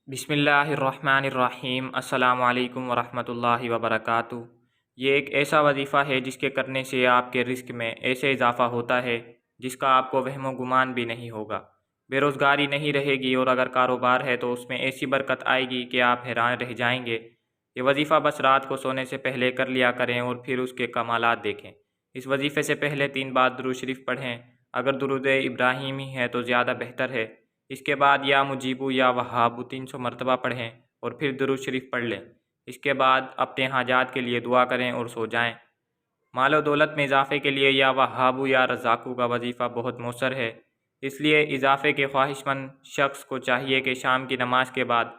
बिस्मिल्लाहिर्रहमानिर्रहीम। अस्सलामु अलैकुम वरहमतुल्लाहि वबरकातुहू। ये एक ऐसा वजीफ़ा है जिसके करने से आपके रिस्क में ऐसे इजाफ़ा होता है जिसका आपको वहमो गुमान भी नहीं होगा। बेरोज़गारी नहीं रहेगी और अगर कारोबार है तो उसमें ऐसी बरकत आएगी कि आप हैरान रह जाएंगे। ये वजीफ़ा बस रात को सोने से पहले कर लिया करें और फिर उसके कमालात देखें। इस वजीफ़े से पहले 3 बार दुरूद शरीफ पढ़ें। अगर दुरूद इब्राहिमी है तो ज़्यादा बेहतर है। इसके बाद या मुजीबू या वहाबू 300 मरतबा पढ़ें और फिर दुरूद शरीफ पढ़ लें। इसके बाद अपने हाजात के लिए दुआ करें और सो जाएं। मालो दौलत में इजाफ़े के लिए या वहाबू या रज़ाकू का वजीफ़ा बहुत मौसर है, इसलिए इजाफ़े के ख्वाहिशमंद शख्स को चाहिए कि शाम की नमाज के बाद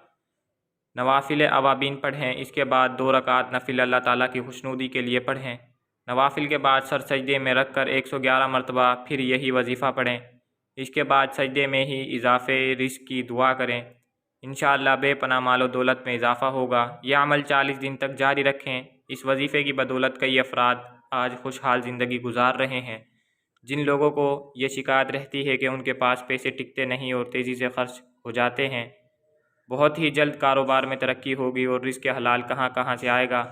नवाफिल अवाबीन पढ़ें। इसके बाद 2 रकात नफिल अल्लाह ताला की खुशनुदी के लिए पढ़ें। नवाफिल के बाद सर सजदे में रख कर 111 मरतबा फिर यही वजीफ़ा पढ़ें। इसके बाद सजदे में ही इजाफ़े रिज़्क़ की दुआ करें। इंशाअल्लाह बेपनाह मालो दौलत में इजाफ़ा होगा। यह अमल 40 दिन तक जारी रखें। इस वजीफ़े की बदौलत कई अफराद आज खुशहाल ज़िंदगी गुजार रहे हैं। जिन लोगों को ये शिकायत रहती है कि उनके पास पैसे टिकते नहीं और तेज़ी से खर्च हो जाते हैं, बहुत ही जल्द कारोबार में तरक्की होगी और रिज़्क़ हलाल कहाँ कहाँ से आएगा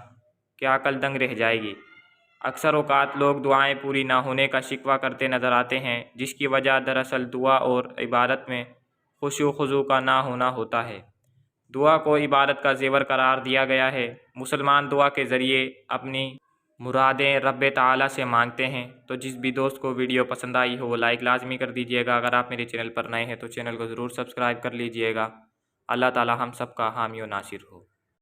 कि अकल दंग रह जाएगी। अक्सर औक़ात लोग दुआएं पूरी ना होने का शिकवा करते नज़र आते हैं, जिसकी वजह दरअसल दुआ और इबादत में खुशू खुजू का ना होना होता है। दुआ को इबादत का ज़ेवर करार दिया गया है। मुसलमान दुआ के ज़रिए अपनी मुरादें रब्बे ताला से मांगते हैं। तो जिस भी दोस्त को वीडियो पसंद आई हो वो लाइक लाजमी कर दीजिएगा। अगर आप मेरे चैनल पर नए हैं तो चैनल को ज़रूर सब्सक्राइब कर लीजिएगा। अल्लाह ताला हम सब का हामी व नासिर हो।